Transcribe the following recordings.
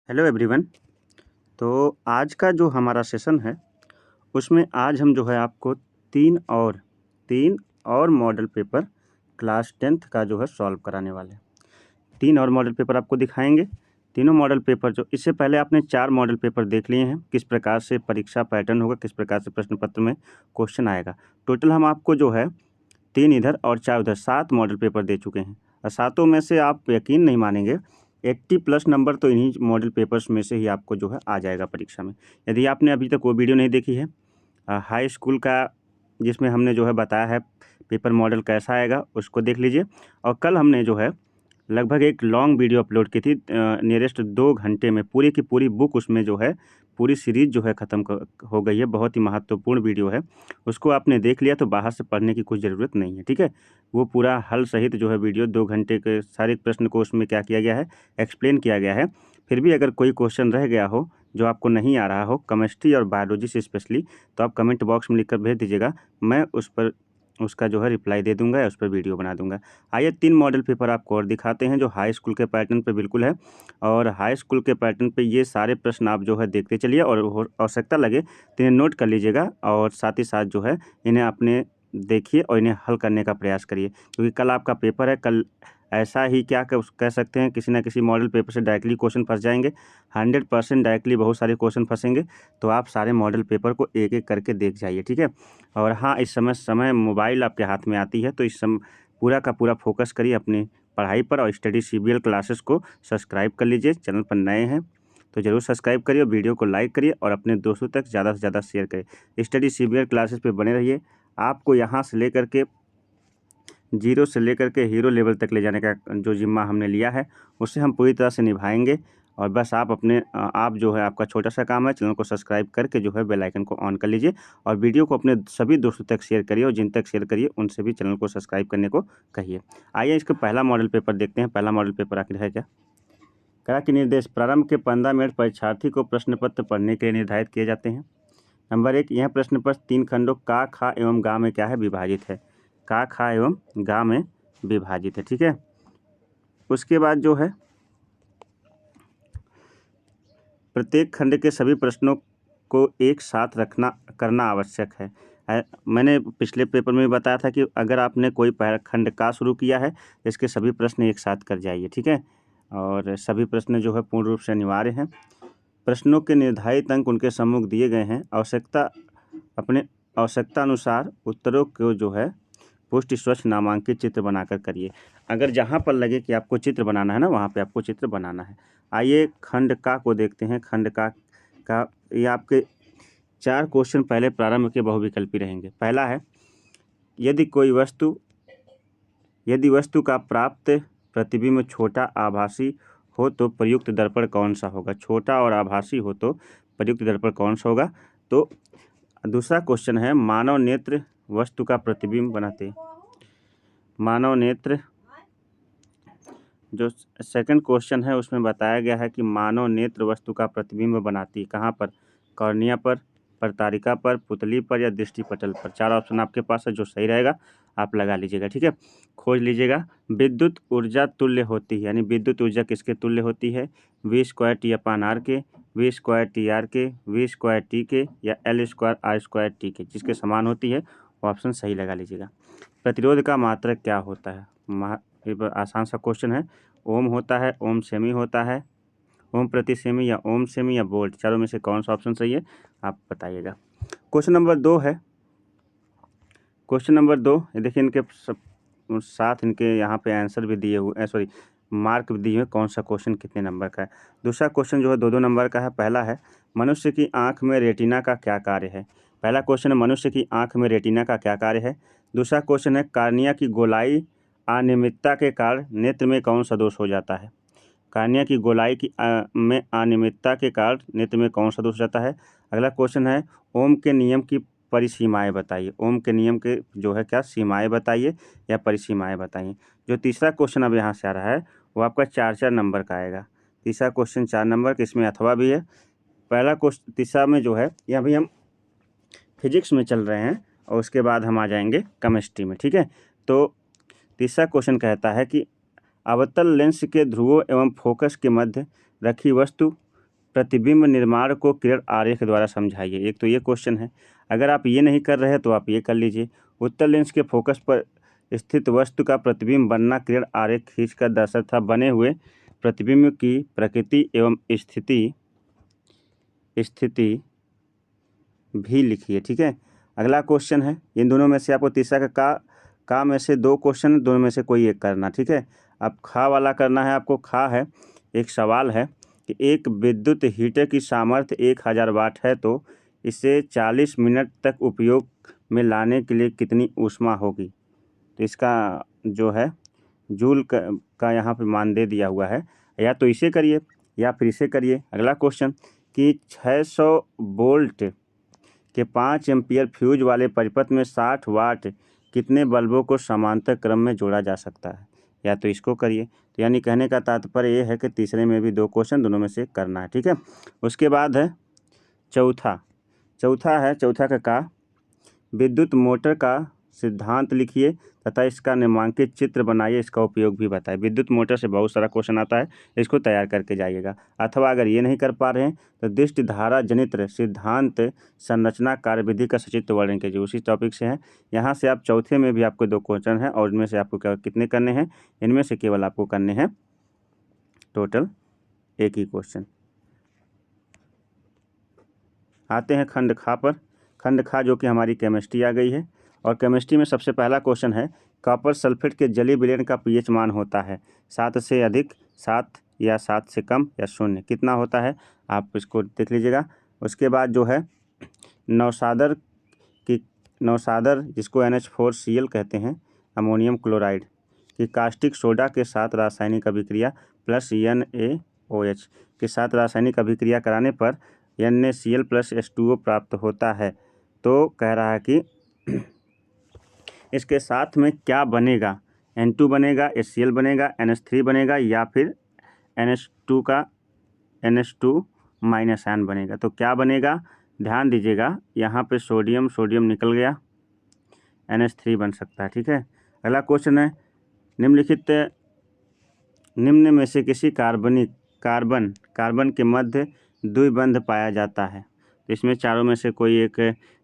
Hello everyone. तो आज का जो हमारा सेशन है उसमें आज हम जो है आपको तीन और मॉडल पेपर क्लास 10th का जो है सॉल्व कराने वाले हैं। तीन और मॉडल पेपर आपको दिखाएंगे। तीनों मॉडल पेपर जो इससे पहले आपने 4 मॉडल पेपर देख लिए हैं, किस प्रकार से परीक्षा पैटर्न होगा, किस प्रकार से प्रश्न पत्र में क्वेश्चन आएगा। टोटल हम आपको जो है 3 इधर और 4 उधर 7 मॉडल पेपर दे चुके हैं और सातों में से आप यकीन नहीं मानेंगे 80+ नंबर तो इन्हीं मॉडल पेपर्स में से ही आपको जो है आ जाएगा परीक्षा में। यदि आपने अभी तक वो वीडियो नहीं देखी है हाई स्कूल का, जिसमें हमने जो है बताया है पेपर मॉडल कैसा आएगा, उसको देख लीजिए। और कल हमने जो है लगभग एक लॉन्ग वीडियो अपलोड की थी, नियरेस्ट 2 घंटे में पूरी की पूरी बुक, उसमें जो है पूरी सीरीज़ जो है ख़त्म हो गई है। बहुत ही महत्वपूर्ण वीडियो है, उसको आपने देख लिया तो बाहर से पढ़ने की कुछ ज़रूरत नहीं है, ठीक है। वो पूरा हल सहित जो है वीडियो 2 घंटे के सारे प्रश्न को उसमें क्या किया गया है, एक्सप्लेन किया गया है। फिर भी अगर कोई क्वेश्चन रह गया हो जो आपको नहीं आ रहा हो केमिस्ट्री और बायोलॉजी से स्पेशली, तो आप कमेंट बॉक्स में लिखकर भेज दीजिएगा, मैं उस पर उसका जो है रिप्लाई दे दूंगा या उस पर वीडियो बना दूंगा। आइए 3 मॉडल पेपर आपको और दिखाते हैं जो हाई स्कूल के पैटर्न पे बिल्कुल है। और हाई स्कूल के पैटर्न पे ये सारे प्रश्न आप जो है देखते चलिए और आवश्यकता लगे तो इन्हें नोट कर लीजिएगा और साथ ही साथ जो है इन्हें अपने देखिए और इन्हें हल करने का प्रयास करिए, क्योंकि कल आपका पेपर है। कल ऐसा ही क्या कह सकते हैं, किसी ना किसी मॉडल पेपर से डायरेक्टली क्वेश्चन फंस जाएंगे। 100% डायरेक्टली बहुत सारे क्वेश्चन फंसेंगे। तो आप सारे मॉडल पेपर को एक एक करके देख जाइए, ठीक है। और हाँ, इस समय मोबाइल आपके हाथ में आती है, तो इस समय पूरा का पूरा फोकस करिए अपनी पढ़ाई पर और स्टडी CBL क्लासेस को सब्सक्राइब कर लीजिए। चैनल पर नए हैं तो ज़रूर सब्सक्राइब करिए, वीडियो को लाइक करिए और अपने दोस्तों तक ज़्यादा से ज़्यादा शेयर करिए। स्टडी CBL क्लासेस पे बने रहिए। आपको यहाँ से लेकर के जीरो से लेकर के हीरो लेवल तक ले जाने का जो जिम्मा हमने लिया है उसे हम पूरी तरह से निभाएंगे। और बस आप जो है आपका छोटा सा काम है, चैनल को सब्सक्राइब करके जो है बेल आइकन को ऑन कर लीजिए और वीडियो को अपने सभी दोस्तों तक शेयर करिए और जिन तक शेयर करिए उनसे भी चैनल को सब्सक्राइब करने को कहिए। आइए इसका पहला मॉडल पेपर देखते हैं। पहला मॉडल पेपर आखिर है क्या। कहा कि निर्देश प्रारंभ के 15 मिनट परीक्षार्थी को प्रश्न पत्र पढ़ने के लिए निर्धारित किए जाते हैं। नंबर 1, यह प्रश्न पत्र 3 खंडों का, खा एवं गा में क्या है, विभाजित है। का, खा एवं गा में विभाजित है, ठीक है। उसके बाद जो है प्रत्येक खंड के सभी प्रश्नों को एक साथ करना आवश्यक है। मैंने पिछले पेपर में बताया था कि अगर आपने कोई खंड का शुरू किया है इसके सभी प्रश्न एक साथ कर जाइए, ठीक है। और सभी प्रश्न जो है पूर्ण रूप से अनिवार्य हैं। प्रश्नों के निर्धारित अंक उनके सम्मुख दिए गए हैं। अपने आवश्यकता अनुसार उत्तरों को जो है पुष्टि स्वच्छ नामांकित चित्र बनाकर करिए। अगर जहाँ पर लगे कि आपको चित्र बनाना है ना, वहाँ पे आपको चित्र बनाना है। आइए खंड का को देखते हैं। खंड का ये आपके 4 क्वेश्चन पहले प्रारंभ के बहुविकल्पी रहेंगे। पहला है, यदि वस्तु का प्राप्त प्रतिबिंब छोटा आभासी हो तो प्रयुक्त दर्पण कौन सा होगा। छोटा और आभासी हो तो प्रयुक्त दर्पण कौन सा होगा। तो दूसरा क्वेश्चन है, मानव नेत्र वस्तु का प्रतिबिंब बनाते। मानव नेत्र जो सेकंड क्वेश्चन है उसमें बताया गया है कि मानव नेत्र वस्तु का प्रतिबिंब बनाती है। कहाँ पर, कॉर्निया पर, प्रतारिका पर, पुतली पर या दृष्टिपटल पर। 4 ऑप्शन आपके पास है, जो सही रहेगा आप लगा लीजिएगा, ठीक है। खोज लीजिएगा। विद्युत ऊर्जा तुल्य होती है, यानी विद्युत ऊर्जा किसके तुल्य होती है, V² T/R के, V² TR के, V² T के या L² R² T के, जिसके समान होती है वो ऑप्शन सही लगा लीजिएगा। प्रतिरोध का मात्रक क्या होता है। ये आसान सा क्वेश्चन है। ओम होता है, ओम सेमी होता है, ओम प्रति सेमी या ओम सेमी या वोल्ट, चारों में से कौन सा ऑप्शन सही है आप बताइएगा। क्वेश्चन नंबर 2 है। क्वेश्चन नंबर 2 ये देखिए, इनके साथ इनके यहाँ पे आंसर भी दिए हुए, सॉरी मार्क भी दिए हुए, कौन सा क्वेश्चन कितने नंबर का है। दूसरा क्वेश्चन जो है 2-2 नंबर का है। पहला है, मनुष्य की आँख में रेटिना का क्या कार्य है। पहला क्वेश्चन है, मनुष्य की आँख में रेटिना का क्या कार्य है। दूसरा क्वेश्चन है, कार्निया की गोलाई अनियमितता के कारण नेत्र में कौन सा दोष हो जाता है। कार्निया की गोलाई में अनियमितता के कारण नेत्र में कौन सा दोष हो जाता है। अगला क्वेश्चन है, ओम के नियम की परिसीमाएं बताइए। ओम के नियम के जो है क्या सीमाएं बताइए या परिसीमाएं बताइए। जो तीसरा क्वेश्चन अब यहाँ से आ रहा है वो आपका 4-4 नंबर का आएगा। तीसरा क्वेश्चन 4 नंबर का, इसमें अथवा भी है। पहला क्वेश्चन तीसरा में जो है, यहाँ भी हम फिजिक्स में चल रहे हैं और उसके बाद हम आ जाएंगे केमिस्ट्री में, ठीक है। तो तीसरा क्वेश्चन कहता है कि अवतल लेंस के ध्रुवों एवं फोकस के मध्य रखी वस्तु प्रतिबिंब निर्माण को किरण आरेख द्वारा समझाइए। एक तो ये क्वेश्चन है। अगर आप ये नहीं कर रहे हैं तो आप ये कर लीजिए। उत्तल लेंस के फोकस पर स्थित वस्तु का प्रतिबिंब बनना किरण आरेख खींचकर दर्शाता बने हुए प्रतिबिंब की प्रकृति एवं स्थिति भी लिखिए। ठीक है। अगला क्वेश्चन है, इन दोनों में से आपको तीसरा का में से 2 क्वेश्चन, दोनों में से कोई एक करना। ठीक है। अब खा वाला करना है आपको। खा है, एक सवाल है कि एक विद्युत हीटर की सामर्थ्य 1000 वाट है तो इसे 40 मिनट तक उपयोग में लाने के लिए कितनी ऊष्मा होगी। तो इसका जो है जूल का यहाँ पे मान दे दिया हुआ है। या तो इसे करिए या फिर इसे करिए। अगला क्वेश्चन कि 600 वोल्ट के 5 एम्पियर फ्यूज वाले परिपथ में 60 वाट कितने बल्बों को समांतर क्रम में जोड़ा जा सकता है। या तो इसको करिए। तो यानी कहने का तात्पर्य ये है कि तीसरे में भी 2 क्वेश्चन, दोनों में से करना है। ठीक है। उसके बाद है चौथा का विद्युत मोटर का सिद्धांत लिखिए तथा इसका नामांकित चित्र बनाइए, इसका उपयोग भी बताइए। विद्युत मोटर से बहुत सारा क्वेश्चन आता है, इसको तैयार करके जाइएगा। अथवा अगर ये नहीं कर पा रहे हैं तो दृष्टि धारा जनित सिद्धांत संरचना कार्यविधि का सचित्र वर्णन कीजिए। उसी टॉपिक से है। यहाँ से आप चौथे में भी आपको 2 क्वेश्चन हैं और इनमें से आपको कितने करने हैं, इनमें से केवल आपको करने हैं टोटल 1 ही क्वेश्चन। आते हैं खंड खा पर। खंड खा जो कि हमारी केमिस्ट्री आ गई है और केमिस्ट्री में सबसे पहला क्वेश्चन है कॉपर सल्फेट के जलीय विलयन का पीएच मान होता है 7 से अधिक, 7 या 7 से कम या 0। कितना होता है आप इसको देख लीजिएगा। उसके बाद जो है नौसादर जिसको NH4Cl कहते हैं, अमोनियम क्लोराइड की कास्टिक सोडा के साथ रासायनिक अभिक्रिया प्लस NaOH के साथ रासायनिक अभिक्रिया कराने पर NaCl प्लस H2O प्राप्त होता है। तो कह रहा है कि इसके साथ में क्या बनेगा, N2 बनेगा, HCl बनेगा, NH3 बनेगा या फिर NH2 का NH2 माइनस आयन बनेगा। तो क्या बनेगा ध्यान दीजिएगा, यहाँ पे सोडियम निकल गया, NH3 बन सकता है। ठीक है। अगला क्वेश्चन है निम्न में से किसी कार्बन के मध्य द्विबंध पाया जाता है। तो इसमें चारों में से कोई एक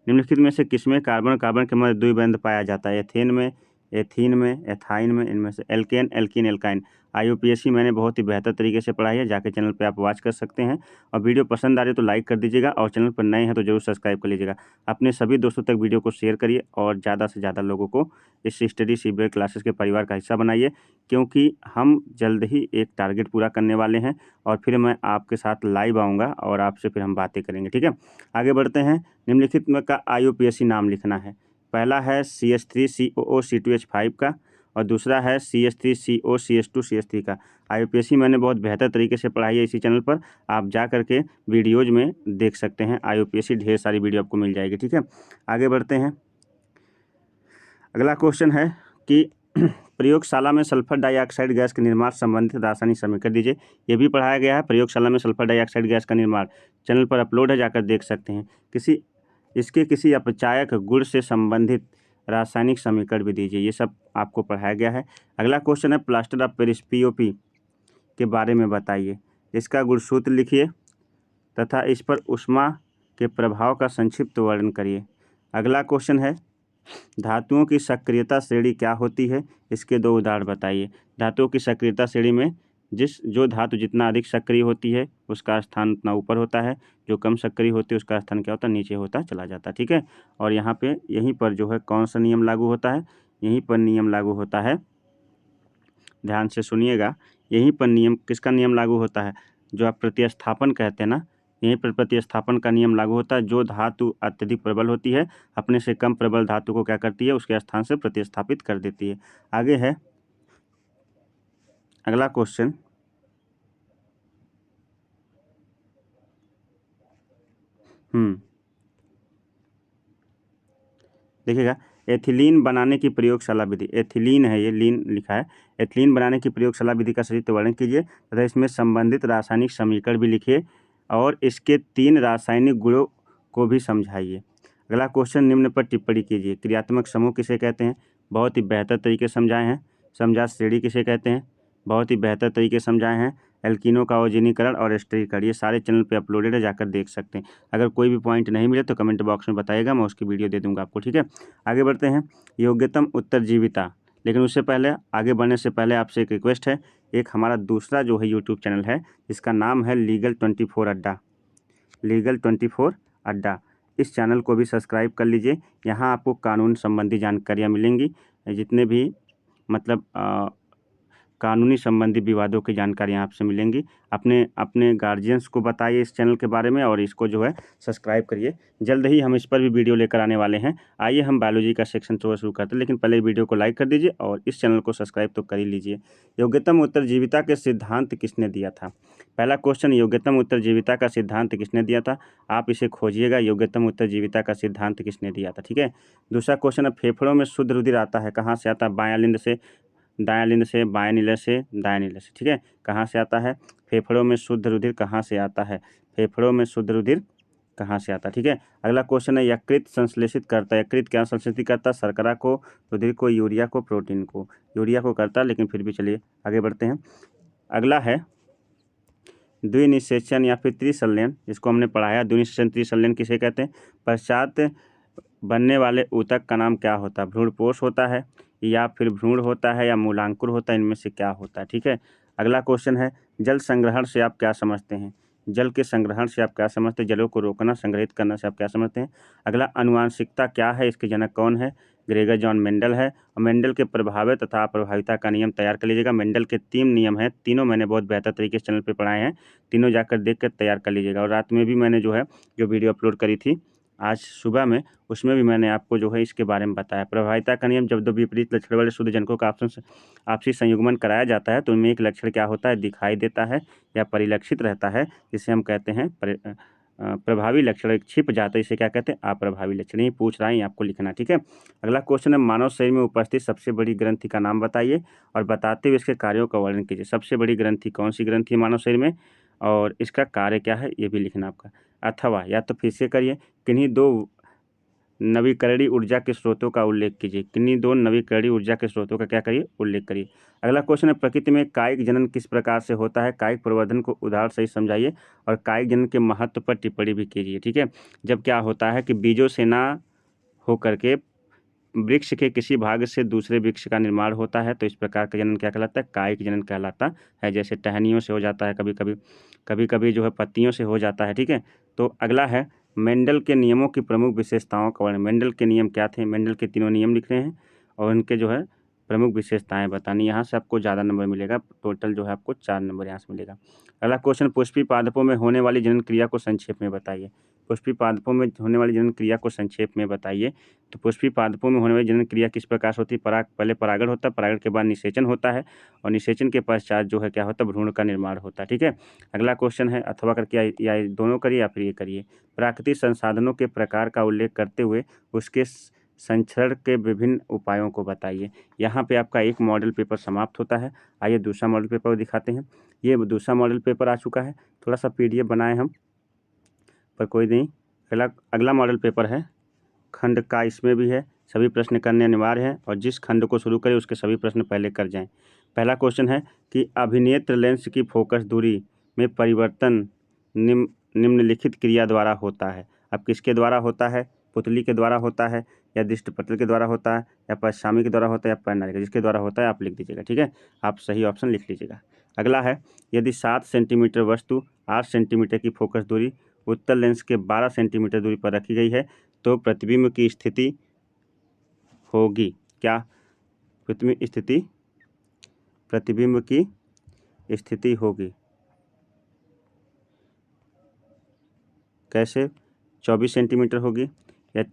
निम्नलिखित में से किसमें कार्बन के मध्य द्विबंध पाया जाता है। एथेन में, एथीन में, एथाइन में, इनमें से एल्केन, एल्कीन, एल्काइन। IUPAC मैंने बहुत ही बेहतर तरीके से पढ़ाई है, जाके चैनल पे आप वॉच कर सकते हैं। और वीडियो पसंद आ रही है तो लाइक कर दीजिएगा और चैनल पर नए हैं तो जरूर सब्सक्राइब कर लीजिएगा। अपने सभी दोस्तों तक वीडियो को शेयर करिए और ज़्यादा से ज़्यादा लोगों को इस स्टडी CBA क्लासेस के परिवार का हिस्सा बनाइए, क्योंकि हम जल्द ही एक टारगेट पूरा करने वाले हैं और फिर मैं आपके साथ लाइव आऊँगा और आपसे फिर हम बातें करेंगे। ठीक है। आगे बढ़ते हैं। निम्नलिखित में का IUPAC नाम लिखना है। पहला है CH3COO-C2H5 का और दूसरा है CH3CO-CH2CH3 का। IUPAC मैंने बहुत बेहतर तरीके से पढ़ाई है इसी चैनल पर, आप जा करके वीडियोज़ में देख सकते हैं। IUPAC ढेर सारी वीडियो आपको मिल जाएगी। ठीक है। आगे बढ़ते हैं। अगला क्वेश्चन है कि प्रयोगशाला में सल्फर डाइऑक्साइड गैस के निर्माण संबंधित रासायनिक समीकरण दीजिए। ये भी पढ़ाया गया है। प्रयोगशाला में सल्फर डाइऑक्साइड गैस का निर्माण चैनल पर अपलोड है, जाकर देख सकते हैं। किसी अपचायक गुण से संबंधित रासायनिक समीकरण भी दीजिए। ये सब आपको पढ़ाया गया है। अगला क्वेश्चन है प्लास्टर ऑफ पेरिस POP के बारे में बताइए। इसका गुणसूत्र लिखिए तथा इस पर ऊष्मा के प्रभाव का संक्षिप्त वर्णन करिए। अगला क्वेश्चन है धातुओं की सक्रियता श्रेणी क्या होती है, इसके 2 उदाहरण बताइए। धातुओं की सक्रियता श्रेणी में जो धातु जितना अधिक सक्रिय होती है उसका स्थान उतना ऊपर होता है, जो कम सक्रिय होती है उसका स्थान क्या होता है, नीचे होता चला जाता है। ठीक है। और यहाँ पे यहीं पर जो है कौन सा नियम लागू होता है, यहीं पर नियम लागू होता है, ध्यान से सुनिएगा। यहीं पर नियम किसका नियम लागू होता है, जो आप प्रतिस्थापन कहते हैं ना, यहीं पर प्रतिस्थापन का नियम लागू होता है। जो धातु अत्यधिक प्रबल होती है अपने से कम प्रबल धातु को क्या करती है, उसके स्थान से प्रतिस्थापित कर देती है। आगे है अगला क्वेश्चन, देखिएगा, एथिलीन बनाने की प्रयोगशाला विधि, एथिलीन है ये, लीन लिखा है। एथिलीन बनाने की प्रयोगशाला विधि का सचित्र वर्णन कीजिए तथा इसमें संबंधित रासायनिक समीकरण भी लिखिए और इसके 3 रासायनिक गुणों को भी समझाइए। अगला क्वेश्चन, निम्न पर टिप्पणी कीजिए। क्रियात्मक समूह किसे कहते हैं, बहुत ही बेहतर तरीके से समझाए हैं। समझा श्रेणी किसे कहते हैं, बहुत ही बेहतर तरीके से समझाए हैं। एल्कीनो का ओजोनीकरण और स्टीरीकरण, ये सारे चैनल पे अपलोडेड है, जाकर देख सकते हैं। अगर कोई भी पॉइंट नहीं मिले तो कमेंट बॉक्स में बताइएगा, मैं उसकी वीडियो दे दूँगा आपको, ठीक है। आगे बढ़ते हैं, योग्यतम उत्तरजीविता। लेकिन उससे पहले, आगे बढ़ने से पहले आपसे एक रिक्वेस्ट है, एक हमारा दूसरा जो है यूट्यूब चैनल है जिसका नाम है लीगल 24 अड्डा, लीगल 24 अड्डा, इस चैनल को भी सब्सक्राइब कर लीजिए। यहाँ आपको कानून संबंधी जानकारियाँ मिलेंगी, जितने भी मतलब कानूनी संबंधी विवादों की जानकारियाँ आपसे मिलेंगी। अपने अपने गार्जियंस को बताइए इस चैनल के बारे में और इसको जो है सब्सक्राइब करिए। जल्द ही हम इस पर भी वीडियो लेकर आने वाले हैं। आइए हम बायोलॉजी का सेक्शन थोड़ा शुरू करते हैं, लेकिन पहले वीडियो को लाइक कर दीजिए और इस चैनल को सब्सक्राइब तो कर ही लीजिए। योग्यतम उत्तरजीविता के सिद्धांत किसने दिया था? पहला क्वेश्चन, योग्यतम उत्तरजीविता का सिद्धांत किसने दिया था? आप इसे खोजिएगा, योग्यतम उत्तरजीविता का सिद्धांत किसने दिया था, ठीक है। दूसरा क्वेश्चन है, फेफड़ों में शुद्ध रुधिर आता है, कहाँ से आता है? बायां लिंग से, दायां लिंग से, बाएं नीले से, दायां नीले से, ठीक है। कहाँ से आता है? फेफड़ों में शुद्ध रुधिर कहाँ से आता है? फेफड़ों में शुद्ध रुधिर कहाँ से आता है, ठीक है। अगला क्वेश्चन है, यकृत संश्लेषित करता है, यकृत क्या संश्लेषित करता है? शर्करा को, रुधिर को, यूरिया को, प्रोटीन को? यूरिया को करता है, लेकिन फिर भी चलिए आगे बढ़ते हैं। अगला है द्विनिषेचन या फिर त्रिसंलयन, जिसको हमने पढ़ाया, द्विनिषेचन त्रिसंलयन किसे कहते हैं? पश्चात बनने वाले ऊतक का नाम क्या होता है? भ्रूणपोष होता है या फिर भ्रूण होता है या मूलांकुर होता है, इनमें से क्या होता है, ठीक है। अगला क्वेश्चन है, जल संग्रहण से आप क्या समझते हैं? जल के संग्रहण से आप क्या समझते हैं? जलों को रोकना, संग्रहित करना से आप क्या समझते हैं? अगला, अनुवांशिकता क्या है, इसके जनक कौन है? ग्रेगर जॉन मेंडल है। और मेंडल के प्रभावित तथा अप्रभाविता का नियम तैयार कर लीजिएगा। मेंडल के 3 नियम हैं, तीनों मैंने बहुत बेहतर तरीके से चैनल पे पढ़ाए हैं, तीनों जाकर देख कर तैयार कर लीजिएगा। और रात में भी मैंने जो है जो वीडियो अपलोड करी थी आज सुबह में, उसमें भी मैंने आपको जो है इसके बारे में बताया। प्रभाविता का नियम, जब दो विपरीत लक्षण वाले शुद्ध जनकों का आपसी संयुग्मन कराया जाता है तो उनमें एक लक्षण क्या होता है? दिखाई देता है या परिलक्षित रहता है, जिसे हम कहते हैं प्रभावी लक्षण। एक छिप जाता है, इसे क्या कहते हैं? अप्रभावी लक्षण। ये पूछ रहा है, आपको लिखना, ठीक है। अगला क्वेश्चन है, मानव शरीर में उपस्थित सबसे बड़ी ग्रंथि का नाम बताइए और बताते हुए इसके कार्यों का वर्णन कीजिए। सबसे बड़ी ग्रंथि कौन सी ग्रंथि है मानव शरीर में और इसका कार्य क्या है, ये भी लिखना आपका। अथवा या तो फिर से करिए, किन्हीं 2 नवीकरणीय ऊर्जा के स्रोतों का उल्लेख कीजिए। किन्हीं 2 नवीकरणीय ऊर्जा के स्रोतों का क्या करिए? उल्लेख करिए। अगला क्वेश्चन है, प्रकृति में कायिक जनन किस प्रकार से होता है? कायिक प्रवर्धन को उदाहरण सहित समझाइए और कायिक जनन के महत्व पर टिप्पणी भी कीजिए, ठीक है। जब क्या होता है कि बीजों से ना होकर के वृक्ष के किसी भाग से दूसरे वृक्ष का निर्माण होता है, तो इस प्रकार का जनन क्या कहलाता है? कायिक जनन कहलाता है। जैसे टहनियों से हो जाता है, कभी कभी जो है पत्तियों से हो जाता है, ठीक है। तो अगला है, मेंडल के नियमों की प्रमुख विशेषताओं का वर्णन। मेंडल के नियम क्या थे? मेंडल के तीनों नियम लिख रहे हैं और उनके जो है प्रमुख विशेषताएं बतानी। यहाँ से आपको ज़्यादा नंबर मिलेगा, टोटल जो है आपको 4 नंबर यहाँ से मिलेगा। अगला क्वेश्चन, पुष्पी पादपों में होने वाली जनन क्रिया को संक्षेप में बताइए। पुष्पी पादपों में होने वाली जनन क्रिया को संक्षेप में बताइए। तो पुष्पी पादपों में होने वाली जनन क्रिया किस प्रकार से होती है? पहले परागण होता है, परागण के बाद निषेचन होता है और निषेचन के पश्चात जो है क्या होता है? भ्रूण का निर्माण होता है, ठीक है। अगला क्वेश्चन है, अथवा करके या दोनों करिए या फिर ये करिए। प्राकृतिक संसाधनों के प्रकार का उल्लेख करते हुए उसके संरक्षण के विभिन्न उपायों को बताइए। यहाँ पे आपका एक मॉडल पेपर समाप्त होता है। आइए दूसरा मॉडल पेपर दिखाते हैं। ये दूसरा मॉडल पेपर आ चुका है, थोड़ा सा PDF बनाए हम, पर कोई नहीं। अगला मॉडल पेपर है खंड का, इसमें भी है, सभी प्रश्न करने अनिवार्य हैं और जिस खंड को शुरू करें उसके सभी प्रश्न पहले कर जाएं। पहला क्वेश्चन है कि अभिनेत्र लेंस की फोकस दूरी में परिवर्तन निम्नलिखित क्रिया द्वारा होता है। अब किसके द्वारा होता है? पुतली के द्वारा होता है या दृष्टिपटल के द्वारा होता है या पश्चामी के द्वारा होता है या पैनाली के? जिसके द्वारा होता है आप लिख दीजिएगा, ठीक है। आप सही ऑप्शन लिख लीजिएगा। अगला है, यदि 7 सेंटीमीटर वस्तु 8 सेंटीमीटर की फोकस दूरी उत्तल लेंस के 12 सेंटीमीटर दूरी पर रखी गई है तो प्रतिबिंब की स्थिति होगी क्या? प्रतिबिंब की स्थिति होगी कैसे? 24 सेंटीमीटर होगी या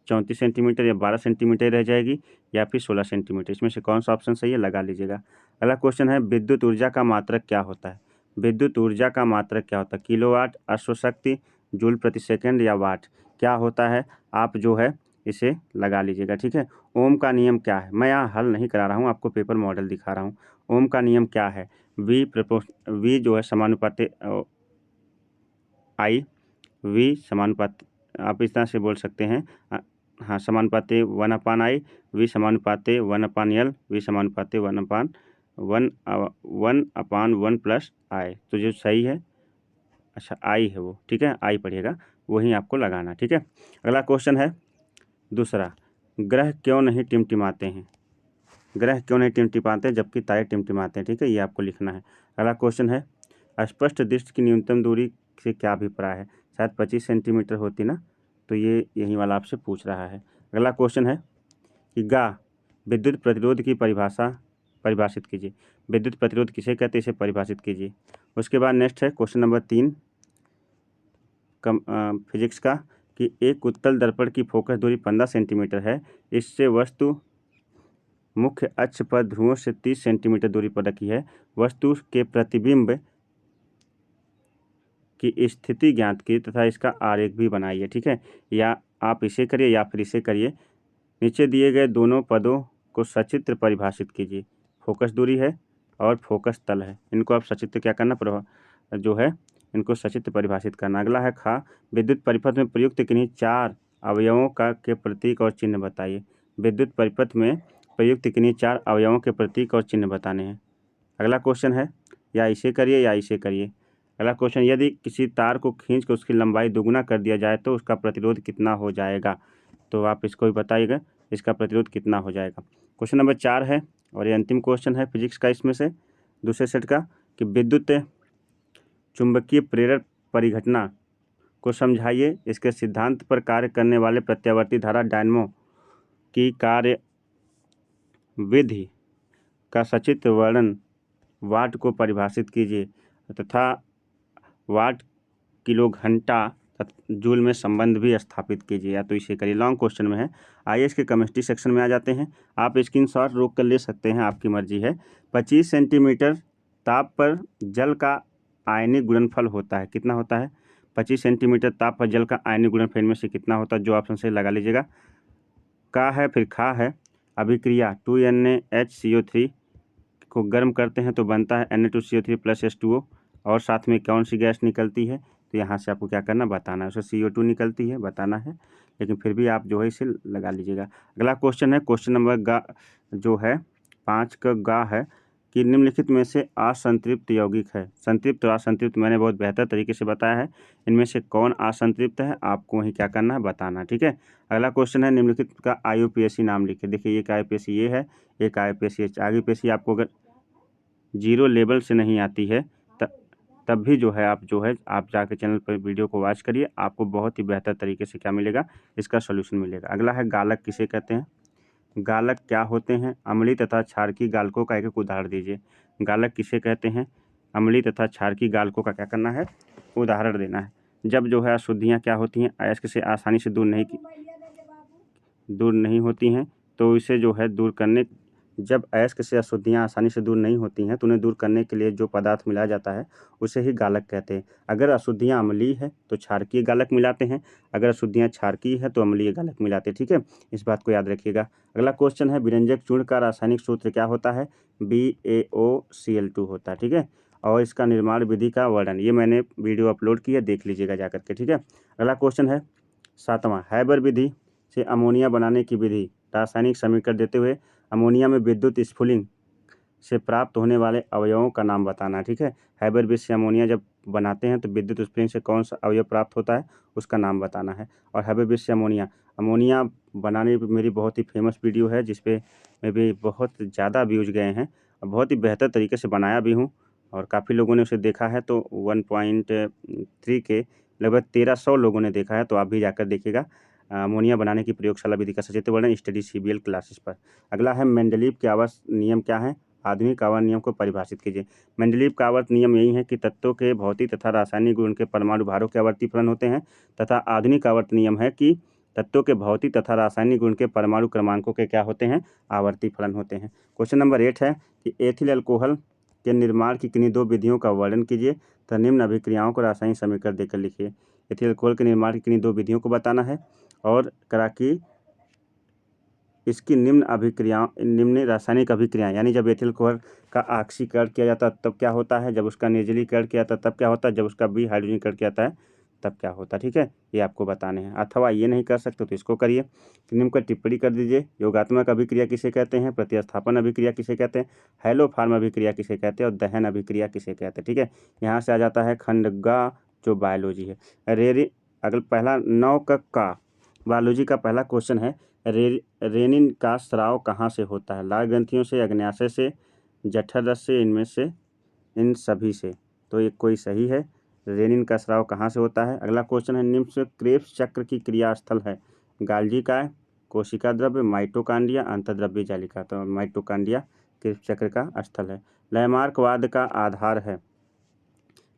34 सेंटीमीटर या 12 सेंटीमीटर रह जाएगी या फिर 16 सेंटीमीटर? इसमें से कौन सा ऑप्शन सही है, लगा लीजिएगा। अगला क्वेश्चन है, विद्युत ऊर्जा का मात्रक क्या होता है? विद्युत ऊर्जा का मात्रक क्या होता है? किलोवाट, अश्वशक्ति, जूल प्रति सेकंड या वाट? क्या होता है? आप जो है इसे लगा लीजिएगा, ठीक है। ओम का नियम क्या है? मैं यहाँ हल नहीं करा रहा हूँ, आपको पेपर मॉडल दिखा रहा हूँ। ओम का नियम क्या है? वी जो है समानुपाती आई, वी समानुपात, आप इस तरह से बोल सकते हैं, समानुपाती 1/I, वी समानुपाती 1/L, वी समानुपाती 1/R 1/1 प्लस आई, तो जो सही है, अच्छा आई है वो, ठीक है, आई पढ़िएगा, वही आपको लगाना, ठीक है। अगला क्वेश्चन है दूसरा, ग्रह क्यों नहीं टिमटिमाते हैं? ग्रह क्यों नहीं टिमटिमाते जबकि तारे टिमटिमाते हैं, ठीक है, ये आपको लिखना है। अगला क्वेश्चन है, स्पष्ट दृष्टि की न्यूनतम दूरी से क्या अभिप्राय है? शायद 25 सेंटीमीटर होती ना, तो ये यही वाला आपसे पूछ रहा है। अगला क्वेश्चन है कि विद्युत प्रतिरोध की परिभाषित कीजिए। विद्युत प्रतिरोध किसे कहते हैं, इसे परिभाषित कीजिए। उसके बाद नेक्स्ट है क्वेश्चन नंबर 3 फिजिक्स का, कि एक उत्तल दर्पण की फोकस दूरी 15 सेंटीमीटर है, इससे वस्तु मुख्य अक्ष पर ध्रुवों से 30 सेंटीमीटर दूरी पर रखी है, वस्तु के प्रतिबिंब की स्थिति ज्ञात की तथा इसका आरेख भी बनाइए, ठीक है। या आप इसे करिए या फिर इसे करिए। नीचे दिए गए दोनों पदों को सचित्र परिभाषित कीजिए। फोकस दूरी है और फोकस तल है, इनको आप सचित्र क्या करना जो है इनको सचित्र परिभाषित करना। अगला है खा, विद्युत परिपथ में प्रयुक्त किन्हीं 4 अवयवों के प्रतीक और चिन्ह बताइए। विद्युत परिपथ में प्रयुक्त किन्हीं 4 अवयवों के प्रतीक और चिन्ह बताने हैं। अगला क्वेश्चन है, या इसे करिए या इसे करिए। अगला क्वेश्चन, यदि किसी तार को खींच कर उसकी लंबाई दुगुना कर दिया जाए तो उसका प्रतिरोध कितना हो जाएगा? तो आप इसको भी बताइएगा, इसका प्रतिरोध कितना हो जाएगा। क्वेश्चन नंबर 4 है और ये अंतिम क्वेश्चन है फिजिक्स का इसमें से दूसरे सेट का, कि विद्युत चुंबकीय प्रेरण परिघटना को समझाइए। इसके सिद्धांत पर कार्य करने वाले प्रत्यावर्ती धारा डायनमो की कार्य विधि का सचित्र वर्णन, वाट को परिभाषित कीजिए तथा वाट किलो घंटा जूल में संबंध भी स्थापित कीजिए। या तो इसे करिए, लॉन्ग क्वेश्चन में है। आइए इसके केमिस्ट्री सेक्शन में आ जाते हैं। आप स्क्रीनशॉट रोक कर ले सकते हैं, आपकी मर्जी है। 25 सेंटीमीटर ताप पर जल का आयनिक गुणनफल होता है, कितना होता है? 25 सेंटीमीटर ताप पर जल का आयनिक गुणनफल में से कितना होता है? जो ऑप्शन से लगा लीजिएगा। का है, फिर खा है। अभिक्रिया 2NaHCO3 को गर्म करते हैं तो बनता है Na2CO3 + H2O, और साथ में कौन सी गैस निकलती है? तो यहाँ से आपको क्या करना, बताना है। उससे CO2 निकलती है, बताना है, लेकिन फिर भी आप जो है इसे लगा लीजिएगा। अगला क्वेश्चन है क्वेश्चन नंबर जो है 5 का है, कि निम्नलिखित में से असंतृप्त यौगिक है। संतृप्त और असंतृप्त मैंने बहुत बेहतर तरीके से बताया है, इनमें से कौन असंतृप्त है आपको वही क्या करना है, बताना, ठीक है। अगला क्वेश्चन है, निम्नलिखित का IUPAC नाम लिखिए। देखिए एक IUPAC ये है, एक IUPAC IUPAC आपको अगर 0 लेवल से नहीं आती है तब भी जो है आप जाके चैनल पर वीडियो को वॉच करिए, आपको बहुत ही बेहतर तरीके से क्या मिलेगा, इसका सॉल्यूशन मिलेगा। अगला है गालक किसे कहते हैं? गालक क्या होते हैं? अम्लीय तथा क्षारकीय गालकों का एक उदाहरण दीजिए। गालक किसे कहते हैं? अम्लीय तथा क्षारकीय गालकों का क्या करना है, उदाहरण देना है। जब जो है अशुद्धियाँ क्या होती हैं, अयस्क से आसानी से दूर नहीं होती हैं, तो इसे जो है दूर करने, जब अयस्क से अशुद्धियाँ आसानी से दूर नहीं होती हैं तो उन्हें दूर करने के लिए जो पदार्थ मिलाया जाता है उसे ही गालक कहते हैं। अगर अशुद्धियाँ अम्लीय है तो क्षारकीय गालक मिलाते हैं, अगर अशुद्धियाँ क्षारकीय है तो अम्लीय गालक मिलाते हैं, ठीक है, इस बात को याद रखिएगा। अगला क्वेश्चन है, विरंजक चूर्ण का रासायनिक सूत्र क्या होता है? BaOCl2 होता है, ठीक है, और इसका निर्माण विधि का वर्णन, ये मैंने वीडियो अपलोड की है, देख लीजिएगा जा करके, ठीक है। अगला क्वेश्चन है 7वां, हैबर विधि से अमोनिया बनाने की विधि, रासायनिक समीकरण देते हुए अमोनिया में विद्युत स्फुलिंग से प्राप्त होने वाले अवयवों का नाम बताना, ठीक है। हैबर विधि से अमोनिया जब बनाते हैं तो विद्युत स्फुलिंग से कौन सा अवयव प्राप्त होता है, उसका नाम बताना है। और हैबर विधि से अमोनिया बनाने पर मेरी बहुत ही फेमस वीडियो है, जिसपे में भी बहुत ज़्यादा व्यूज गए हैं और बहुत ही बेहतर तरीके से बनाया भी हूँ, और काफ़ी लोगों ने उसे देखा है। तो 1.3 के लगभग 1300 लोगों ने देखा है, तो आप भी जाकर देखिएगा। अमोनिया बनाने की प्रयोगशाला विधि का सचित्र वर्णन स्टडी CBL क्लासेस पर। अगला है, मेंडलीव के आवर्त नियम क्या है? आधुनिक आवर्त नियम को परिभाषित कीजिए। मेंडलीव का आवर्त नियम यही है कि तत्वों के भौतिक तथा रासायनिक गुण के परमाणु भारों के आवर्ती फलन होते हैं, तथा आधुनिक आवर्त नियम है कि तत्वों के भौतिक तथा रासायनिक गुण के परमाणु क्रमांकों के क्या होते हैं, आवर्ती फलन होते हैं। क्वेश्चन नंबर 8 है कि एथिल अल्कोहल के निर्माण की किन्हीं 2 विधियों का वर्णन कीजिए, तो निम्न अभिक्रियाओं को रासायनिक समीकरण देकर लिखिए। एथिल अल्कोहल के निर्माण की किन्हीं 2 विधियों को बताना है, और करा कि इसकी निम्न रासायनिक अभिक्रियाएं, यानी जब एथिल अल्कोहल का ऑक्सीकरण किया जाता है तब क्या होता है, जब उसका निर्जलीकरण किया जाता है तब क्या होता है, जब उसका हाइड्रोजनीकरण किया जाता है तब क्या होता, ठीक है, ये आपको बताने हैं। अथवा ये नहीं कर सकते तो इसको करिए। निम्न पर टिप्पणी कर दीजिए। योगात्मक अभिक्रिया किसे कहते हैं, प्रतिस्थापन अभिक्रिया किसे कहते हैं, हैलो फार्म अभिक्रिया किसे कहते हैं और दहन अभिक्रिया किसे कहते हैं, ठीक है। यहाँ से आ जाता है खंड ग जो बायोलॉजी है। अगला पहला 9 का बायोलॉजी का पहला क्वेश्चन है, रेनिन का स्राव कहाँ से होता है, लाल ग्रंथियों से, अग्न्याशय से, जठर रस से, इनमें से इन सभी से। तो ये कोई सही है। रेनिन का स्राव कहाँ से होता है। अगला क्वेश्चन है, निम्न से क्रेब्स चक्र की क्रिया स्थल है, गाल्जी काय, कोशिका द्रव्य, माइटोकांड्रिया, अंतर्द्रव्य जालिका। तो माइटोकांड्रिया क्रेब्स चक्र का स्थल है। लैमार्कवाद का आधार है,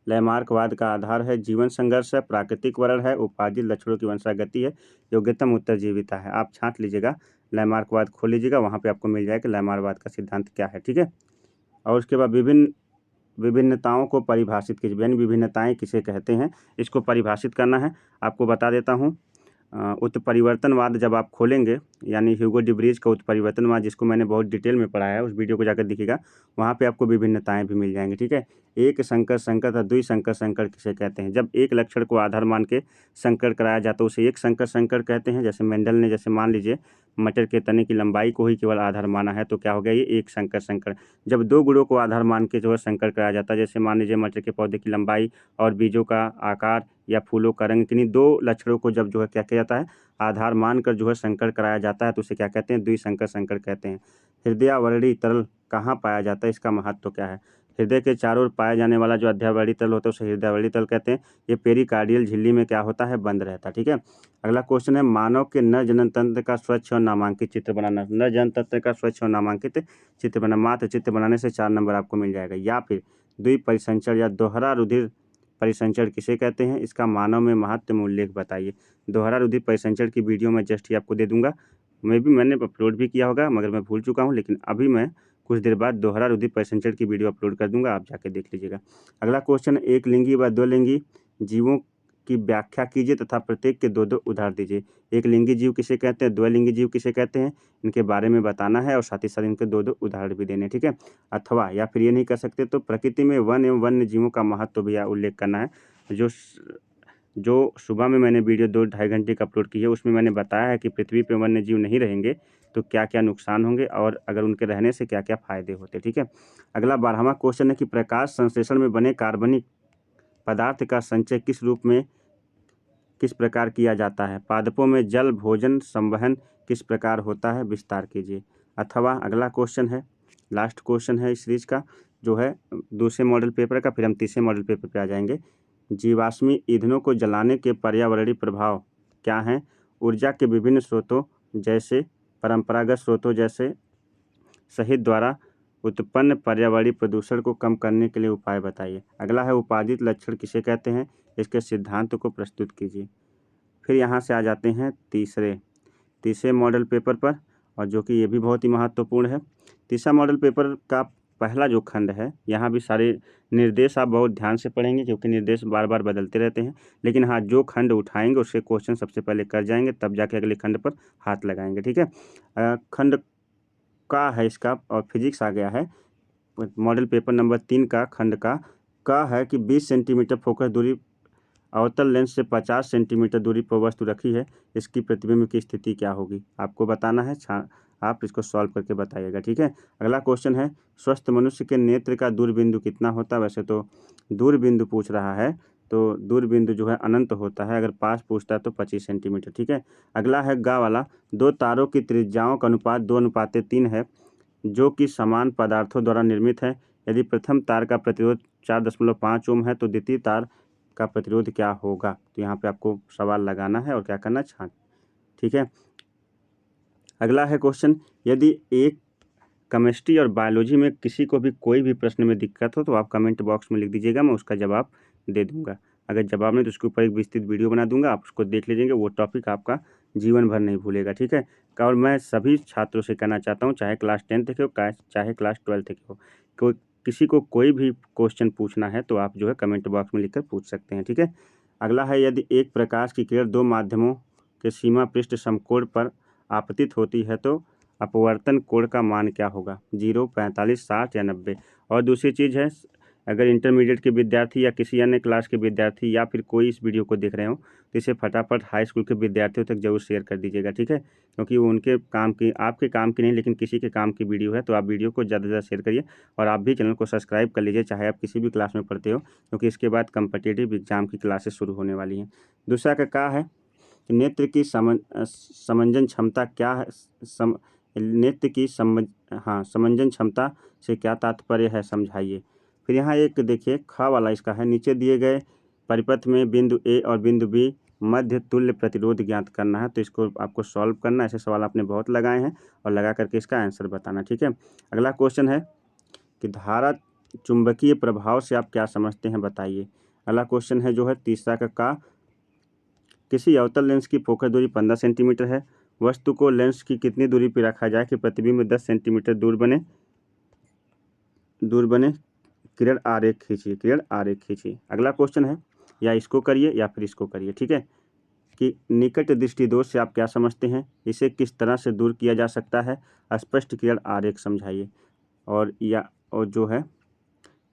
लैमार्कवाद का आधार है जीवन संघर्ष है, प्राकृतिक वर्ण है, उपार्जित लक्षणों की वंशागति है, योग्यतम उत्तरजीविता है। आप छांट लीजिएगा, लैमार्कवाद खोल लीजिएगा, वहाँ पे आपको मिल जाएगा लैमार्कवाद का सिद्धांत क्या है, ठीक है। और उसके बाद विभिन्नताओं को परिभाषित कीजिए, यानी विभिन्नताएं किसे कहते हैं, इसको परिभाषित करना है। आपको बता देता हूँ, उत्परिवर्तनवाद जब आप खोलेंगे, यानी ह्यूगो डिब्रीज का उत्परिवर्तनवाद, जिसको मैंने बहुत डिटेल में पढ़ा है, उस वीडियो को जाकर देखिएगा, वहाँ पे आपको विभिन्नताएं भी मिल जाएंगी, ठीक है। एक संकर संकर तथा द्वि संकर संकर किसे कहते हैं, जब एक लक्षण को आधार मान के संकर कराया जाता है उसे एक संकर संकर कहते हैं। जैसे मेंडल ने जैसे मान लीजिए मटर के तने की लंबाई को ही केवल आधार माना है, तो क्या हो गया, ये एक संकर संकर। जब दो गुणों को आधार मान के जो है संकर कराया जाता है, जैसे मान लीजिए मटर के पौधे की लंबाई और बीजों का आकार या फूलों का रंग, किन्हीं दो लक्षणों को जब जो है क्या किया जाता है, आधार मानकर जो है संकर कराया जाता है, तो उसे क्या कहते हैं, द्विसंकर संकर कहते हैं। हृदयावरणी तरल कहाँ पाया जाता है, इसका महत्व क्या है। हृदय के चारों ओर पाया जाने वाला जो अध्यावरणी तरल होता है उसे हृदयावरणी तरल कहते हैं। ये पेरिकार्डियल झिल्ली में क्या होता है, बंद रहता है, ठीक है। अगला क्वेश्चन है, मानव के नर जनन तंत्र का स्वच्छ और नामांकित चित्र बनाना। नर जनन तंत्र का स्वच्छ और नामांकित चित्र बनाना, मात्र चित्र बनाने से 4 नंबर आपको मिल जाएगा। या फिर द्विपरिसंचरण या दोहरा रुधिर परिसंचरण किसे कहते हैं, इसका मानव में महत्व उल्लेख बताइए। दोहरा रुधिर परिसंचरण की वीडियो मैं जस्ट ही आपको दे दूंगा, मैंने अपलोड भी किया होगा मगर मैं भूल चुका हूँ, लेकिन अभी मैं कुछ देर बाद दोहरा रुधिर परिसंचरण की वीडियो अपलोड कर दूंगा, आप जाके देख लीजिएगा। अगला क्वेश्चन, एक लिंगी व दो लिंगी जीवों की व्याख्या कीजिए तथा प्रत्येक के 2-2 उदाहरण दीजिए। एक लिंगी जीव किसे कहते हैं, द्विलिंगी जीव किसे कहते हैं, इनके बारे में बताना है और साथ ही साथ इनके 2-2 उदाहरण भी देने, ठीक है। अथवा या फिर ये नहीं कर सकते तो प्रकृति में वन एवं वन्य जीवों का महत्व भी उल्लेख करना है। जो सुबह में मैंने वीडियो 2-2.5 घंटे का अपलोड की है, उसमें मैंने बताया है कि पृथ्वी पर वन्य जीव नहीं रहेंगे तो क्या क्या नुकसान होंगे और अगर उनके रहने से क्या क्या फायदे होते, ठीक है। अगला 12वां क्वेश्चन है कि प्रकाश संश्लेषण में बने कार्बनिक पदार्थ का संचय किस रूप में किस प्रकार किया जाता है। पादपों में जल भोजन संवहन किस प्रकार होता है, विस्तार कीजिए। अथवा अगला क्वेश्चन है, लास्ट क्वेश्चन है इस सीरीज का, जो है दूसरे मॉडल पेपर का, फिर हम तीसरे मॉडल पेपर पे आ जाएंगे। जीवाश्मी ईंधनों को जलाने के पर्यावरणीय प्रभाव क्या हैं। ऊर्जा के विभिन्न स्रोतों जैसे परंपरागत स्रोतों जैसे सहित द्वारा उत्पन्न पर्यावरणीय प्रदूषण को कम करने के लिए उपाय बताइए। अगला है, उपार्जित लक्षण किसे कहते हैं, इसके सिद्धांत को प्रस्तुत कीजिए। फिर यहाँ से आ जाते हैं तीसरे मॉडल पेपर पर, और जो कि ये भी बहुत ही महत्वपूर्ण है। तीसरा मॉडल पेपर का पहला जो खंड है, यहाँ भी सारे निर्देश आप बहुत ध्यान से पढ़ेंगे क्योंकि निर्देश बार बार बदलते रहते हैं। लेकिन हाँ, जो खंड उठाएंगे उसके क्वेश्चन सबसे पहले कर जाएंगे, तब जाके अगले खंड पर हाथ लगाएंगे, ठीक है। खंड का है इसका, और फिजिक्स आ गया है मॉडल पेपर नंबर 3 का। खंड का है कि 20 सेंटीमीटर फोकस दूरी अवतल लेंस से 50 सेंटीमीटर दूरी पर वस्तु रखी है, इसकी प्रतिबिंब की स्थिति क्या होगी, आपको बताना है। आप इसको सॉल्व करके बताइएगा, ठीक है। अगला क्वेश्चन है, स्वस्थ मनुष्य के नेत्र का दूरबिंदु कितना होता है। वैसे तो दूरबिंदु पूछ रहा है तो दूरबिंदु जो है अनंत होता है, अगर पास पूछता है तो 25 सेंटीमीटर, ठीक है। अगला है गा वाला, दो तारों की त्रिज्याओं का अनुपात 2:3 है जो कि समान पदार्थों द्वारा निर्मित है। यदि प्रथम तार का प्रतिरोध 4.5 ओम है तो द्वितीय तार का प्रतिरोध क्या होगा। तो यहाँ पे आपको सवाल लगाना है और क्या करना, छांट, ठीक है। अगला है क्वेश्चन, यदि एक केमिस्ट्री और बायोलॉजी में किसी को भी कोई भी प्रश्न में दिक्कत हो तो आप कमेंट बॉक्स में लिख दीजिएगा, मैं उसका जवाब दे दूंगा। अगर जवाब नहीं तो उसके ऊपर एक विस्तृत वीडियो बना दूंगा, आप उसको देख लीजिएगा, वो टॉपिक आपका जीवन भर नहीं भूलेगा, ठीक है। और मैं सभी छात्रों से कहना चाहता हूँ, चाहे क्लास 10 के हो चाहे क्लास 12 के हो, किसी को कोई भी क्वेश्चन पूछना है तो आप जो है कमेंट बॉक्स में लिखकर पूछ सकते हैं, ठीक है। अगला है, यदि एक प्रकाश की किरण दो माध्यमों के सीमा पृष्ठ समकोण पर आपतित होती है तो अपवर्तन कोण का मान क्या होगा, 0, 45, 60 या 90। और दूसरी चीज़ है, अगर इंटरमीडिएट के विद्यार्थी या किसी अन्य क्लास के विद्यार्थी या फिर कोई इस वीडियो को देख रहे हो तो इसे फटाफट हाई स्कूल के विद्यार्थियों तक जरूर शेयर कर दीजिएगा, ठीक है। क्योंकि वो उनके काम की, आपके काम की नहीं लेकिन किसी के काम की वीडियो है, तो आप वीडियो को ज़्यादा से ज़्यादा शेयर करिए। और आप भी चैनल को सब्सक्राइब कर लीजिए, चाहे आप किसी भी क्लास में पढ़ते हो, क्योंकि इसके बाद कम्पिटिटिव एग्जाम की क्लासेस शुरू होने वाली हैं। दूसरा का है नेत्र की समंजन क्षमता क्या है, नेत्र की समंजन क्षमता से क्या तात्पर्य है, समझाइए। फिर यहाँ एक देखिए खा वाला इसका है, नीचे दिए गए परिपथ में बिंदु ए और बिंदु बी मध्य तुल्य प्रतिरोध ज्ञात करना है। तो इसको आपको सॉल्व करना है। ऐसे सवाल आपने बहुत लगाए हैं और लगा करके इसका आंसर बताना, ठीक है। अगला क्वेश्चन है कि धारा चुंबकीय प्रभाव से आप क्या समझते हैं, बताइए। अगला क्वेश्चन है जो है तीसरा का किसी अवतल लेंस की फोकस दूरी 15 सेंटीमीटर है। वस्तु को लेंस की कितनी दूरी पर रखा जाए कि प्रतिबिंब 10 सेंटीमीटर दूर बने। किरण आरेख खींचिए। अगला क्वेश्चन है, या इसको करिए या फिर इसको करिए, ठीक है, कि निकट दृष्टि दोष से आप क्या समझते हैं, इसे किस तरह से दूर किया जा सकता है, स्पष्ट किरण आरेख समझाइए। और जो है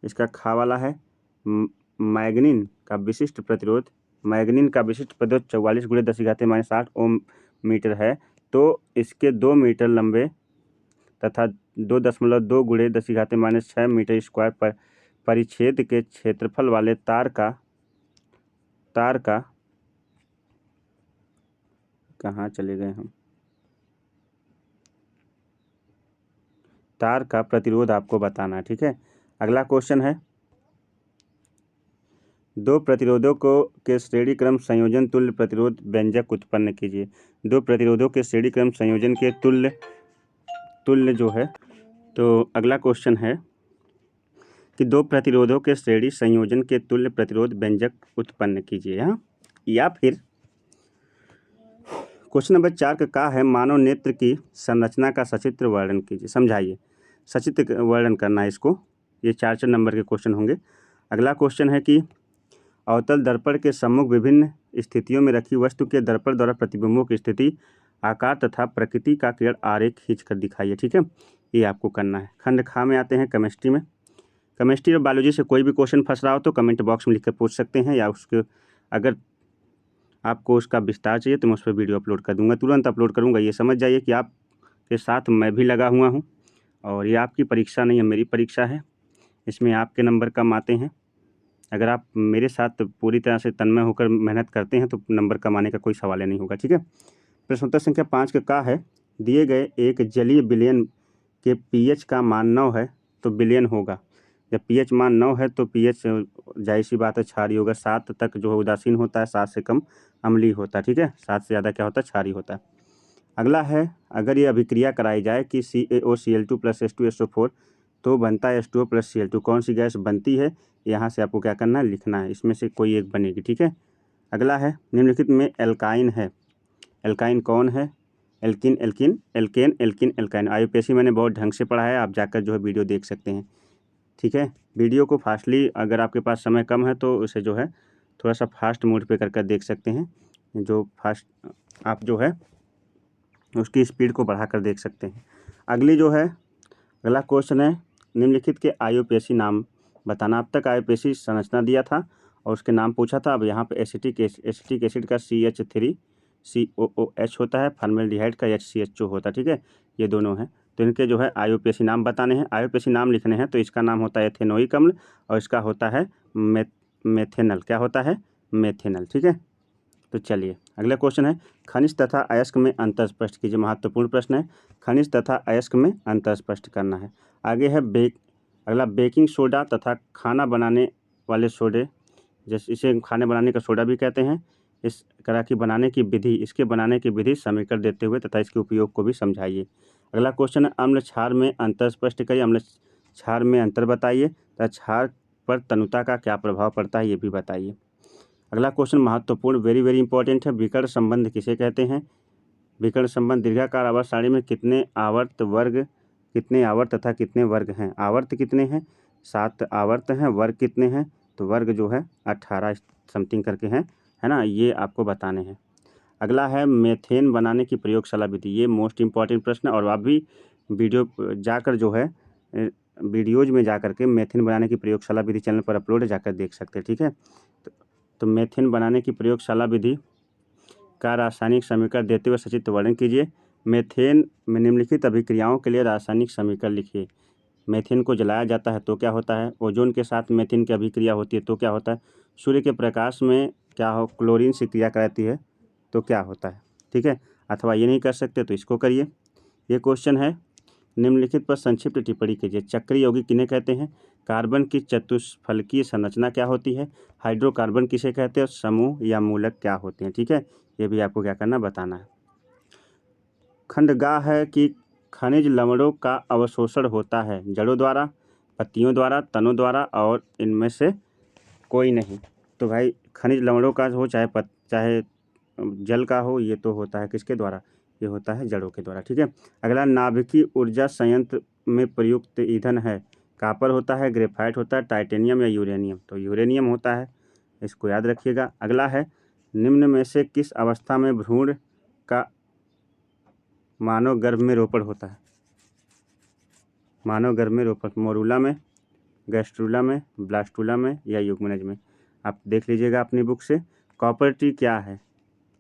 इसका खा वाला है मैग्नीन का विशिष्ट प्रतिरोध 44 × 10⁻⁸ ओम मीटर है। तो इसके 2 मीटर लंबे तथा 2.2 × 10⁻⁶ मीटर स्क्वायर पर परिच्छेद के क्षेत्रफल वाले तार का कहाँ चले गए हम, तार का प्रतिरोध आपको बताना है, ठीक है। अगला क्वेश्चन है, दो प्रतिरोधों के श्रेणी क्रम संयोजन तुल्य प्रतिरोध व्यंजक उत्पन्न कीजिए। दो प्रतिरोधों के श्रेणी क्रम संयोजन के तुल्य जो है, तो अगला क्वेश्चन है कि दो प्रतिरोधों के श्रेणी संयोजन के तुल्य प्रतिरोध व्यंजक उत्पन्न कीजिए। हाँ, या फिर क्वेश्चन नंबर 4 का है मानव नेत्र की संरचना का सचित्र वर्णन कीजिए, समझाइए। सचित्र वर्णन करना है इसको, ये 4 नंबर के क्वेश्चन होंगे। अगला क्वेश्चन है कि अवतल दर्पण के सम्मुख विभिन्न स्थितियों में रखी वस्तु के दर्पण द्वारा प्रतिबिंबों की स्थिति, आकार तथा प्रकृति का किरण आरेख खींच कर दिखाइए, ठीक है। ये आपको करना है। खंड खा में आते हैं केमिस्ट्री में। केमिस्ट्री और बायोलॉजी से कोई भी क्वेश्चन फंस रहा हो तो कमेंट बॉक्स में लिख कर पूछ सकते हैं, या उसके अगर आपको उसका विस्तार चाहिए तो मैं उस पर वीडियो अपलोड कर दूंगा, तुरंत अपलोड करूंगा। ये समझ जाइए कि आपके साथ मैं भी लगा हुआ हूँ और ये आपकी परीक्षा नहीं है, मेरी परीक्षा है। इसमें आपके नंबर कम आते हैं। अगर आप मेरे साथ पूरी तरह से तन्मय होकर मेहनत करते हैं तो नंबर कमाने का कोई सवाल ही नहीं होगा, ठीक है। प्रश्नोत्तर संख्या 5 का है दिए गए एक जलीय विलयन के पीएच का मान 9 है तो विलयन होगा। जब पीएच मान 9 है तो पीएच जाहिर सी बात है क्षारीय होगा। 7 तक जो है उदासीन होता है, 7 से कम अम्लीय होता है, ठीक है। 7 से ज़्यादा क्या होता है, क्षारीय होता है। अगला है, अगर ये अभिक्रिया कराई जाए कि CaOCl2 + H2SO4 तो बनता है H2O + Cl2, कौन सी गैस बनती है, यहाँ से आपको क्या करना है, लिखना है। इसमें से कोई एक बनेगी, ठीक है। अगला है निम्नलिखित में एल्काइन है, एल्काइन कौन है, alkene, alkene, alkene, alkene, alkyne. IUPAC मैंने बहुत ढंग से पढ़ा है, आप जाकर जो है वीडियो देख सकते हैं, ठीक है। वीडियो को फास्टली, अगर आपके पास समय कम है तो उसे जो है थोड़ा सा फास्ट मोड पे कर देख सकते हैं। जो फास्ट आप जो है उसकी स्पीड को बढ़ा कर देख सकते हैं। अगली जो है, अगला क्वेश्चन है निम्नलिखित के IUPAC नाम बताना। अब तक IUPAC संरचना दिया था और उसके नाम पूछा था। अब यहाँ पे एसिटिक एसिड का CH3COOH होता है, फॉर्मेल्डिहाइड का HCHO होता है, ठीक है। ये दोनों हैं, तो इनके जो है IUPAC नाम बताने हैं। IUPAC नाम लिखने हैं तो इसका नाम होता है एथेनोइक अम्ल और इसका होता है मेथेनल। क्या होता है, मेथेनल, ठीक है। तो चलिए अगला क्वेश्चन है खनिज तथा अयस्क में अंतर स्पष्ट कीजिए। महत्वपूर्ण प्रश्न है, खनिज तथा अयस्क में अंतर स्पष्ट करना है। आगे है अगला बेकिंग सोडा तथा खाना बनाने वाले सोडे, जैसे इसे खाने बनाने का सोडा भी कहते हैं। इस तरह की बनाने की विधि, इसके बनाने की विधि समीकरण देते हुए तथा इसके उपयोग को भी समझाइए। अगला क्वेश्चन है अम्ल क्षार में अंतर स्पष्ट करिए। अम्ल क्षार में अंतर बताइए तथा क्षार पर तनुता का क्या प्रभाव पड़ता है, ये भी बताइए। अगला क्वेश्चन महत्वपूर्ण, वेरी वेरी इंपॉर्टेंट है, विकर्ण संबंध किसे कहते हैं। विकर्ण संबंध दीर्घाकार आवर्त सारणी में कितने आवर्त तथा कितने वर्ग हैं। आवर्त कितने हैं, 7 आवर्त हैं। वर्ग कितने हैं, तो वर्ग जो है 18 समथिंग करके हैं, है ना। ये आपको बताने हैं। अगला है मेथेन बनाने की प्रयोगशाला विधि। ये मोस्ट इंपॉर्टेंट प्रश्न है और आप भी वीडियो जाकर जो है वीडियोज़ में जा करके मेथेन बनाने की प्रयोगशाला विधि चैनल पर अपलोड है, जाकर देख सकते हैं। ठीक है, तो मेथेन बनाने की प्रयोगशाला विधि का रासायनिक समीकरण देते हुए सचित्र वर्णन कीजिए। मेथेन में निम्नलिखित अभिक्रियाओं के लिए रासायनिक समीकरण लिखिए। मेथेन को जलाया जाता है तो क्या होता है, ओजोन के साथ मेथेन की अभिक्रिया होती है तो क्या होता है, सूर्य के प्रकाश में क्या हो क्लोरीन से क्रिया कराती है तो क्या होता है। ठीक है, अथवा ये नहीं कर सकते तो इसको करिए। ये क्वेश्चन है, निम्नलिखित पर संक्षिप्त टिप्पणी कीजिए। चक्रीय यौगिक किन्हें कहते हैं, कार्बन की चतुष्फलकीय संरचना क्या होती है, हाइड्रोकार्बन किसे कहते हैं और समूह या मूलक क्या होते हैं। ठीक है, ये भी आपको क्या करना बताना है। खंडगाह है कि खनिज लवणों का अवशोषण होता है जड़ों द्वारा, पत्तियों द्वारा, तनों द्वारा और इनमें से कोई नहीं। तो भाई खनिज लवणों का हो चाहे जल का हो, ये तो होता है किसके द्वारा, ये होता है जड़ों के द्वारा। ठीक है, अगला, नाभिकीय ऊर्जा संयंत्र में प्रयुक्त ईंधन है, कापर होता है, ग्रेफाइट होता है, टाइटेनियम या यूरेनियम। तो यूरेनियम होता है, इसको याद रखिएगा। अगला है, निम्न में से किस अवस्था में भ्रूण का मानव गर्भ में रोपण होता है, मानव गर्भ में रोपण, मोरूला में, गैस्ट्रूला में, ब्लास्टूला में या युग्मनज में। आप देख लीजिएगा अपनी बुक से। कॉपर टी क्या है,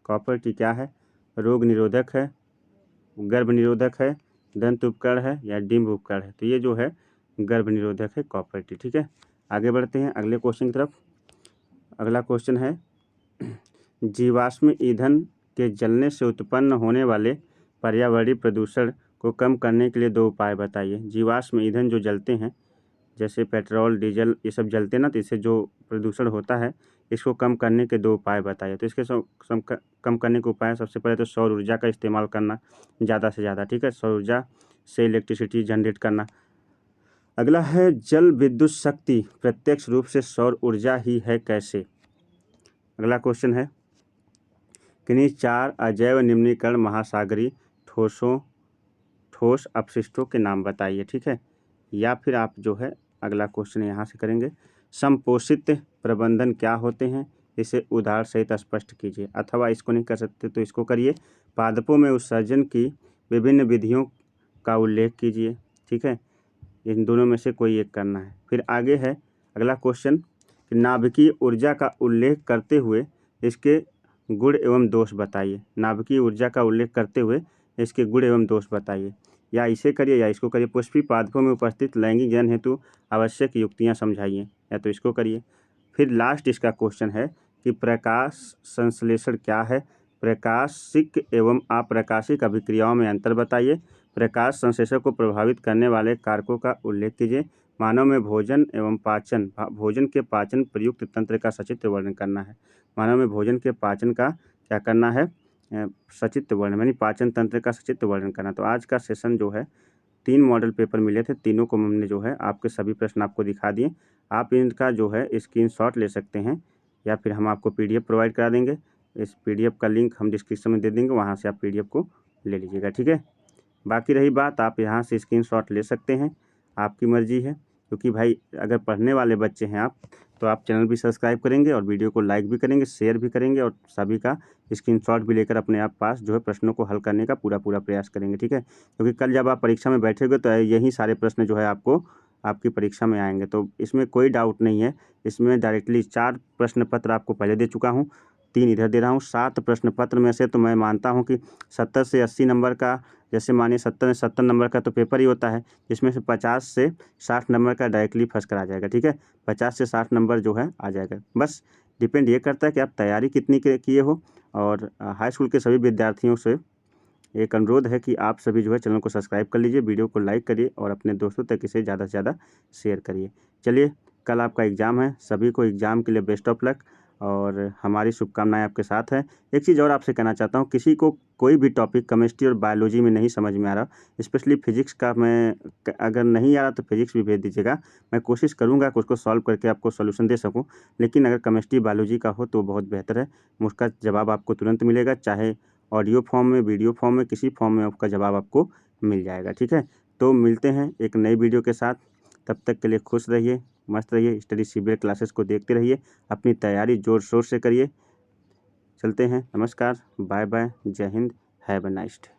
कॉपर टी क्या है, रोग निरोधक है, गर्भ निरोधक है, दंत उपकरण है या डिम्ब उपकरण है। तो ये जो है गर्भ निरोधक है कॉपर टी। ठीक है, आगे बढ़ते हैं अगले क्वेश्चन की तरफ। अगला क्वेश्चन है, जीवाश्म ईंधन के जलने से उत्पन्न होने वाले पर्यावरणीय प्रदूषण को कम करने के लिए 2 उपाय बताइए। जीवाश्म ईंधन जो जलते हैं, जैसे पेट्रोल, डीजल, ये सब जलते ना, तो इससे जो प्रदूषण होता है इसको कम करने के 2 उपाय बताइए। तो इसके कम करने के उपाय, सबसे पहले तो सौर ऊर्जा का इस्तेमाल करना ज़्यादा से ज़्यादा। ठीक है, सौर ऊर्जा से इलेक्ट्रिसिटी जनरेट करना। अगला है, जल विद्युत शक्ति प्रत्यक्ष रूप से सौर ऊर्जा ही है कैसे। अगला क्वेश्चन है, किन्हीं 4 अजैव निम्नीकरण महासागरीय ठोस अपशिष्टों के नाम बताइए। ठीक है, या फिर आप जो है अगला क्वेश्चन यहाँ से करेंगे, संपोषित प्रबंधन क्या होते हैं, इसे उदाहरण सहित स्पष्ट कीजिए। अथवा इसको नहीं कर सकते तो इसको करिए, पादपों में उत्सर्जन की विभिन्न विधियों का उल्लेख कीजिए। ठीक है, इन दोनों में से कोई एक करना है। फिर आगे है अगला क्वेश्चन, नाभिकीय ऊर्जा का उल्लेख करते हुए इसके गुण एवं दोष बताइए। नाभिकीय ऊर्जा का उल्लेख करते हुए इसके गुण एवं दोष बताइए, या इसे करिए या इसको करिए। पुष्पी पादपों में उपस्थित लैंगिक जनन हेतु आवश्यक युक्तियां समझाइए, या तो इसको करिए। फिर लास्ट इसका क्वेश्चन है कि प्रकाश संश्लेषण क्या है, प्रकाशिक एवं अप्रकाशिक अभिक्रियाओं में अंतर बताइए, प्रकाश संश्लेषण को प्रभावित करने वाले कारकों का उल्लेख कीजिए, मानव में भोजन एवं पाचन, भोजन के पाचन प्रयुक्त तंत्र का सचित्र वर्णन करना है। मानव में भोजन के पाचन का क्या करना है, सचित्र वर्णन, यानी पाचन तंत्र का सचित्र वर्णन करना। तो आज का सेशन जो है 3 मॉडल पेपर मिले थे, तीनों को हमने जो है आपके सभी प्रश्न आपको दिखा दिए। आप इनका जो है स्क्रीनशॉट ले सकते हैं, या फिर हम आपको PDF प्रोवाइड करा देंगे। इस PDF का लिंक हम डिस्क्रिप्शन में दे देंगे, वहाँ से आप PDF को ले लीजिएगा। ठीक है, बाकी रही बात, आप यहाँ से स्क्रीनशॉट ले सकते हैं, आपकी मर्जी है। क्योंकि भाई अगर पढ़ने वाले बच्चे हैं आप, तो आप चैनल भी सब्सक्राइब करेंगे और वीडियो को लाइक भी करेंगे, शेयर भी करेंगे, और सभी का स्क्रीनशॉट भी लेकर अपने आप पास जो है प्रश्नों को हल करने का पूरा प्रयास करेंगे। ठीक है, क्योंकि कल जब आप परीक्षा में बैठेंगे तो यही सारे प्रश्न जो है आपको आपकी परीक्षा में आएंगे, तो इसमें कोई डाउट नहीं है। इसमें डायरेक्टली 4 प्रश्न पत्र आपको पहले दे चुका हूँ, 3 इधर दे रहा हूँ। 7 प्रश्न पत्र में से तो मैं मानता हूँ कि 70 से 80 नंबर का, जैसे मानिए 70 नंबर का तो पेपर ही होता है, जिसमें से 50 से 60 नंबर का डायरेक्टली फंस कर आ जाएगा। ठीक है, 50 से 60 नंबर जो है आ जाएगा। बस डिपेंड ये करता है कि आप तैयारी कितनी किए हो। और हाई स्कूल के सभी विद्यार्थियों से एक अनुरोध है कि आप सभी जो है चैनल को सब्सक्राइब कर लीजिए, वीडियो को लाइक करिए और अपने दोस्तों तक इसे ज़्यादा से ज़्यादा शेयर करिए। चलिए, कल आपका एग्ज़ाम है, सभी को एग्ज़ाम के लिए बेस्ट ऑफ लक और हमारी शुभकामनाएं आपके साथ है। एक चीज़ और आपसे कहना चाहता हूँ, किसी को कोई भी टॉपिक केमिस्ट्री और बायोलॉजी में नहीं समझ में आ रहा, स्पेशली फिजिक्स का, मैं अगर नहीं आ रहा तो फिजिक्स भी भेज दीजिएगा, मैं कोशिश करूँगा कि उसको सॉल्व करके आपको सोल्यूशन दे सकूँ। लेकिन अगर केमिस्ट्री बायोलॉजी का हो तो बहुत बेहतर है, उसका जवाब आपको तुरंत मिलेगा, चाहे ऑडियो फॉर्म में, वीडियो फॉर्म में, किसी फॉर्म में आपका जवाब आपको मिल जाएगा। ठीक है, तो मिलते हैं एक नई वीडियो के साथ, तब तक के लिए खुश रहिए, मस्त रहिए, स्टडी CBL क्लासेस को देखते रहिए, अपनी तैयारी जोर शोर से करिए। चलते हैं, नमस्कार, बाय बाय, जय Hind, have a nice day.